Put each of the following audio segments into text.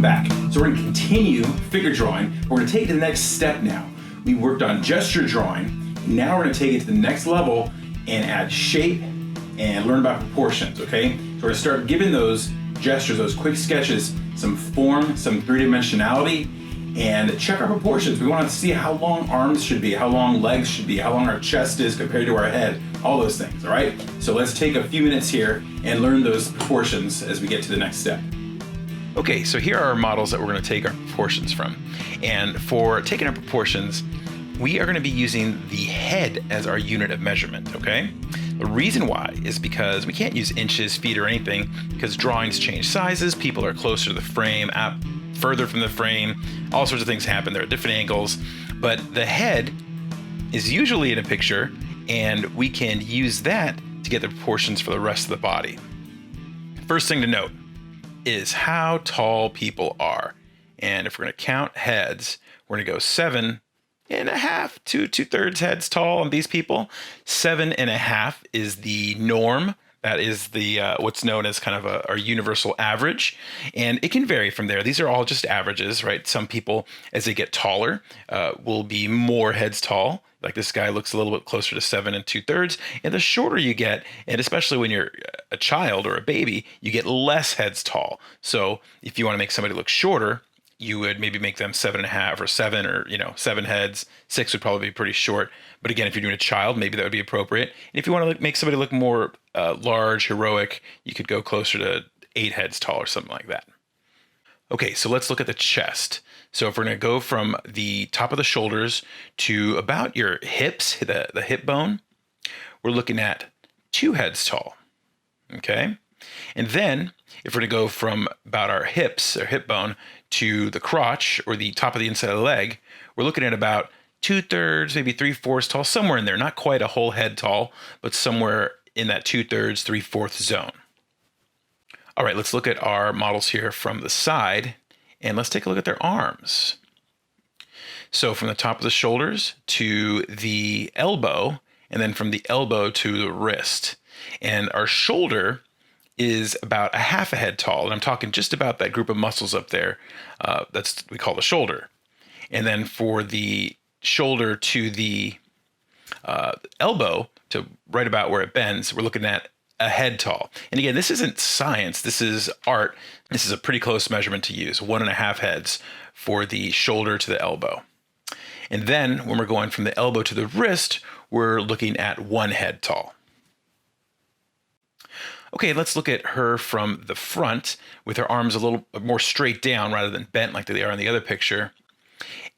welcome back. So we're going to continue figure drawing. We're going to take it to the next step now. We worked on gesture drawing. Now we're going to take it to the next level and add shape and learn about proportions, okay? So we're going to start giving those gestures, those quick sketches, some form, some three-dimensionality, and check our proportions. We want to see how long arms should be, how long legs should be, how long our chest is compared to our head, all those things, all right? So let's take a few minutes here and learn those proportions as we get to the next step. Okay, so here are our models that we're going to take our proportions from. And for taking our proportions, we are going to be using the head as our unit of measurement, okay? The reason why is because we can't use inches, feet, or anything because drawings change sizes, people are closer to the frame, further from the frame, all sorts of things happen, there are different angles, but the head is usually in a picture and we can use that to get the proportions for the rest of the body. First thing to note is how tall people are. And if we're going to count heads, we're going to go 7.5 to 2/3 heads tall on these people. 7.5 is the norm. That is the what's known as kind of our universal average. And it can vary from there. These are all just averages, right? Some people, as they get taller, will be more heads tall. Like this guy looks a little bit closer to 7 2/3. And the shorter you get, and especially when you're a child or a baby, you get less heads tall. So if you want to make somebody look shorter, you would maybe make them 7.5 or 7 or, 7 heads. 6 would probably be pretty short. But again, if you're doing a child, maybe that would be appropriate. And if you want to make somebody look more large, heroic, you could go closer to 8 heads tall or something like that. Okay, so let's look at the chest. So if we're going to go from the top of the shoulders to about your hips, the hip bone, we're looking at 2 heads tall, okay? And then if we're going to go from about our hips, or hip bone, to the crotch, or the top of the inside of the leg, we're looking at about 2/3, maybe 3/4 tall, somewhere in there. Not quite a whole head tall, but somewhere in that 2/3, 3/4 zone. All right, let's look at our models here from the side, and let's take a look at their arms. So from the top of the shoulders to the elbow, and then from the elbow to the wrist. And our shoulder is about 1/2 a head tall, and I'm talking just about that group of muscles up there. That's we call the shoulder. And then for the shoulder to the elbow, to right about where it bends, we're looking at a head tall. And again, this isn't science, this is art. This is a pretty close measurement to use, 1.5 heads for the shoulder to the elbow. And then when we're going from the elbow to the wrist, we're looking at 1 head tall. Okay, let's look at her from the front with her arms a little more straight down rather than bent like they are in the other picture.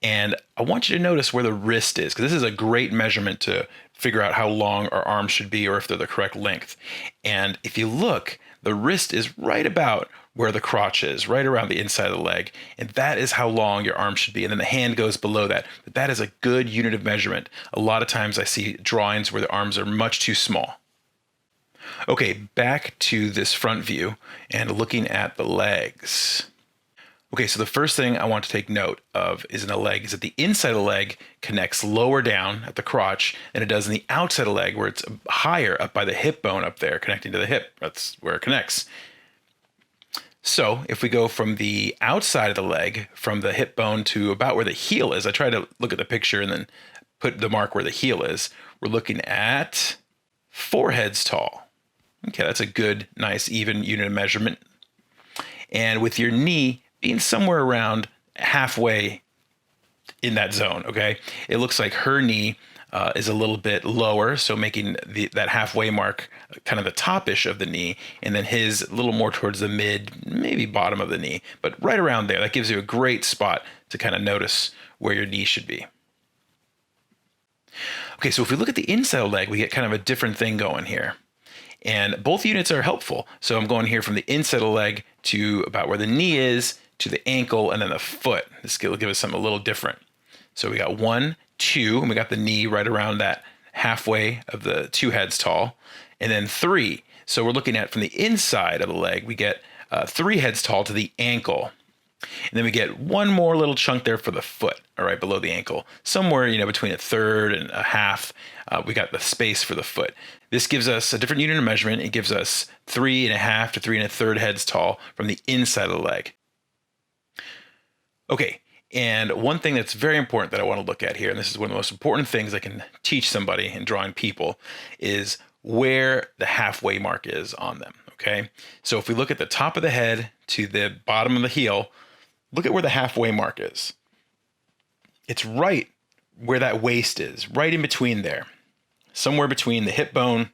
And I want you to notice where the wrist is, because this is a great measurement to figure out how long our arms should be or if they're the correct length. And if you look, the wrist is right about where the crotch is, right around the inside of the leg. And that is how long your arm should be. And then the hand goes below that. But that is a good unit of measurement. A lot of times I see drawings where the arms are much too small. Okay, back to this front view and looking at the legs. Okay, so the first thing I want to take note of is in the leg is that the inside of the leg connects lower down at the crotch than it does in the outside of the leg, where it's higher up by the hip bone up there connecting to the hip. That's where it connects. So if we go from the outside of the leg, from the hip bone to about where the heel is, I try to look at the picture and then put the mark where the heel is. We're looking at 4 heads tall. Okay, that's a good, nice, even unit of measurement. And with your knee being somewhere around halfway in that zone, okay? It looks like her knee is a little bit lower, so making that halfway mark kind of the top-ish of the knee, and then his a little more towards the mid, maybe bottom of the knee, but right around there. That gives you a great spot to kind of notice where your knee should be. Okay, so if we look at the inside of the leg, we get kind of a different thing going here. And both units are helpful. So I'm going here from the inside of the leg to about where the knee is, to the ankle, and then the foot. This will give us something a little different. So we got 1, 2, and we got the knee right around that halfway of the 2 heads tall, and then 3. So we're looking at from the inside of the leg, we get 3 heads tall to the ankle. And then we get 1 more little chunk there for the foot, all right, below the ankle. Somewhere, between 1/3 and 1/2, we got the space for the foot. This gives us a different unit of measurement. It gives us 3.5 to 3 1/3 heads tall from the inside of the leg. Okay, and one thing that's very important that I want to look at here, and this is one of the most important things I can teach somebody in drawing people, is where the halfway mark is on them. Okay, so if we look at the top of the head to the bottom of the heel, look at where the halfway mark is. It's right where that waist is, right in between there, somewhere between the hip bone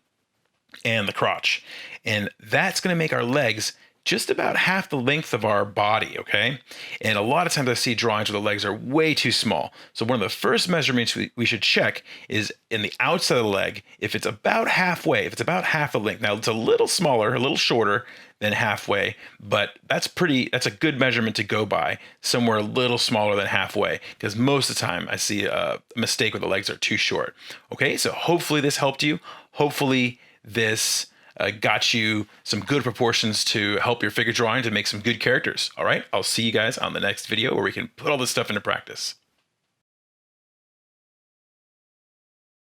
and the crotch. And that's going to make our legs just about half the length of our body, okay? And a lot of times I see drawings where the legs are way too small. So one of the first measurements we should check is in the outside of the leg, if it's about halfway, if it's about half the length. Now it's a little smaller, a little shorter than halfway, but that's a good measurement to go by, somewhere a little smaller than halfway, because most of the time I see a mistake where the legs are too short. Okay, so hopefully this helped you. Hopefully this got you some good proportions to help your figure drawing to make some good characters. All right, I'll see you guys on the next video where we can put all this stuff into practice.